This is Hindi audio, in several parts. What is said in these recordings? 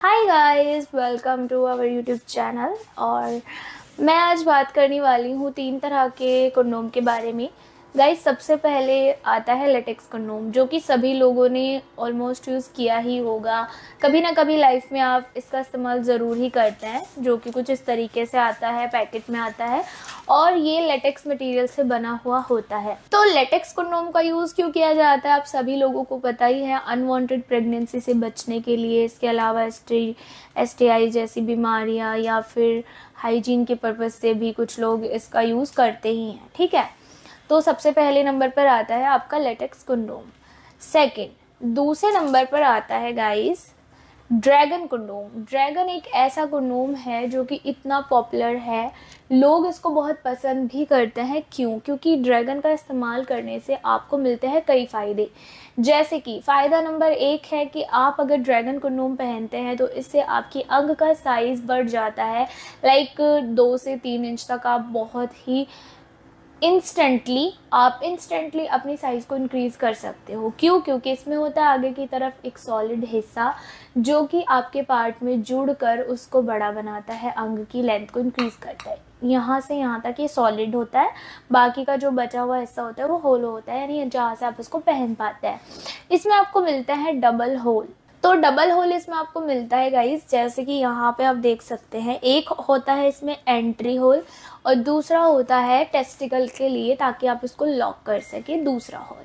Hi guys, welcome to our YouTube channel. और मैं आज बात करने वाली हूँ 3 तरह के कंडोम के बारे में। गाइस, सबसे पहले आता है लेटेक्स कंडोम, जो कि सभी लोगों ने ऑलमोस्ट यूज़ किया ही होगा। कभी ना कभी लाइफ में आप इसका इस्तेमाल ज़रूर ही करते हैं, जो कि कुछ इस तरीके से आता है, पैकेट में आता है और ये लेटेक्स मटेरियल से बना हुआ होता है। तो लेटेक्स कंडोम का यूज़ क्यों किया जाता है, आप सभी लोगों को पता ही है। अनवांटेड प्रेगनेंसी से बचने के लिए, इसके अलावा STI जैसी बीमारियां या फिर हाइजीन के पर्पज़ से भी कुछ लोग इसका यूज़ करते ही हैं। ठीक है, तो सबसे पहले नंबर पर आता है आपका लेटेक्स कंडोम। सेकंड, दूसरे नंबर पर आता है गाइस ड्रैगन कंडोम। ड्रैगन एक ऐसा कंडोम है जो कि इतना पॉपुलर है, लोग इसको बहुत पसंद भी करते हैं। क्यों? क्योंकि ड्रैगन का इस्तेमाल करने से आपको मिलते हैं कई फ़ायदे। जैसे कि फ़ायदा नंबर 1 है कि आप अगर ड्रैगन कंडोम पहनते हैं तो इससे आपकी अंग का साइज़ बढ़ जाता है। लाइक 2 से 3 इंच तक आप बहुत ही इंस्टेंटली अपनी साइज़ को इंक्रीज़ कर सकते हो। क्यों? क्योंकि इसमें होता है आगे की तरफ एक सॉलिड हिस्सा, जो कि आपके पार्ट में जुड़कर उसको बड़ा बनाता है, अंग की लेंथ को इंक्रीज़ करता है। यहाँ से यहाँ तक ये सॉलिड होता है, बाकी का जो बचा हुआ हिस्सा होता है वो होलो होता है, यानी जहाँ से आप इसको पहन पाते हैं। इसमें आपको मिलता है डबल होल। तो डबल होल इसमें आपको मिलता है गाइस, जैसे कि यहाँ पे आप देख सकते हैं। एक होता है इसमें एंट्री होल और दूसरा होता है टेस्टिकल के लिए, ताकि आप इसको लॉक कर सके, दूसरा होल।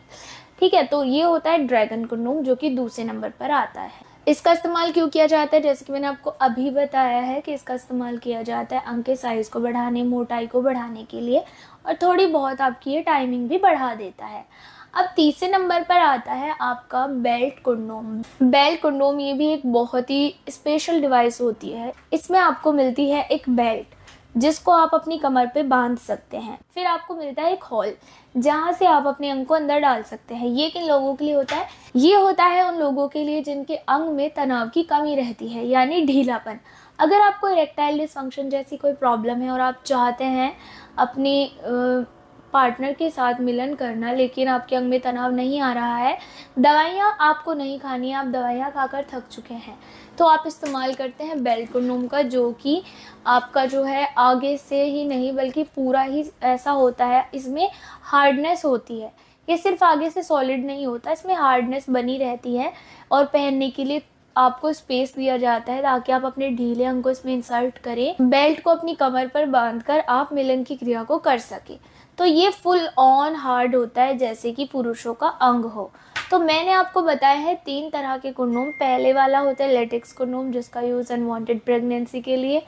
ठीक है, तो ये होता है ड्रैगन कंडोम, जो कि दूसरे नंबर पर आता है। इसका इस्तेमाल क्यों किया जाता है? जैसे कि मैंने आपको अभी बताया है कि इसका इस्तेमाल किया जाता है अंग के साइज़ को बढ़ाने, मोटाई को बढ़ाने के लिए, और थोड़ी बहुत आपकी ये टाइमिंग भी बढ़ा देता है। अब तीसरे नंबर पर आता है आपका बेल्ट कंडोम। बेल्ट कंडोम ये भी एक बहुत ही स्पेशल डिवाइस होती है। इसमें आपको मिलती है एक बेल्ट, जिसको आप अपनी कमर पे बांध सकते हैं। फिर आपको मिलता है एक होल, जहाँ से आप अपने अंग को अंदर डाल सकते हैं। ये किन लोगों के लिए होता है? ये होता है उन लोगों के लिए जिनके अंग में तनाव की कमी रहती है, यानी ढीलापन। अगर आपको इरेक्टाइल डिसफंक्शन जैसी कोई प्रॉब्लम है और आप चाहते हैं अपनी पार्टनर के साथ मिलन करना, लेकिन आपके अंग में तनाव नहीं आ रहा है, दवाइयाँ आपको नहीं खानी है, आप दवाइयाँ खाकर थक चुके हैं, तो आप इस्तेमाल करते हैं बेल्ट कंडोम का, जो कि आपका जो है आगे से ही नहीं बल्कि पूरा ही ऐसा होता है। इसमें हार्डनेस होती है, ये सिर्फ आगे से सॉलिड नहीं होता, इसमें हार्डनेस बनी रहती है। और पहनने के लिए आपको स्पेस दिया जाता है ताकि आप अपने ढीले अंग को इसमें इंसर्ट करें, बेल्ट को अपनी कमर पर बांधकर आप मिलन की क्रिया को कर सकें। तो ये फुल ऑन हार्ड होता है, जैसे कि पुरुषों का अंग हो। तो मैंने आपको बताया है 3 तरह के कंडोम। पहले वाला होता है लेटेक्स कंडोम, जिसका यूज़ अनवांटेड प्रेगनेंसी के लिए।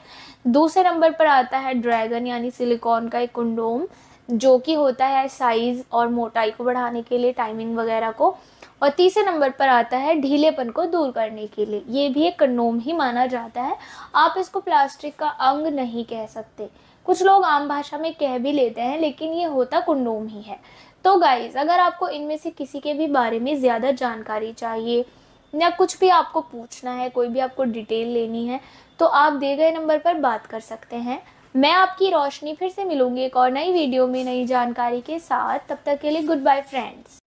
दूसरे नंबर पर आता है ड्रैगन यानी सिलिकॉन का एक कंडोम, जो कि होता है साइज़ और मोटाई को बढ़ाने के लिए, टाइमिंग वगैरह को। और तीसरे नंबर पर आता है ढीलेपन को दूर करने के लिए। ये भी एक कंडोम ही माना जाता है, आप इसको प्लास्टिक का अंग नहीं कह सकते। कुछ लोग आम भाषा में कह भी लेते हैं, लेकिन ये होता कंडोम ही है। तो गाइज, अगर आपको इनमें से किसी के भी बारे में ज़्यादा जानकारी चाहिए या कुछ भी आपको पूछना है, कोई भी आपको डिटेल लेनी है, तो आप दिए गए नंबर पर बात कर सकते हैं। मैं आपकी रोशनी फिर से मिलूंगी एक और नई वीडियो में नई जानकारी के साथ। तब तक के लिए गुड बाय फ्रेंड्स।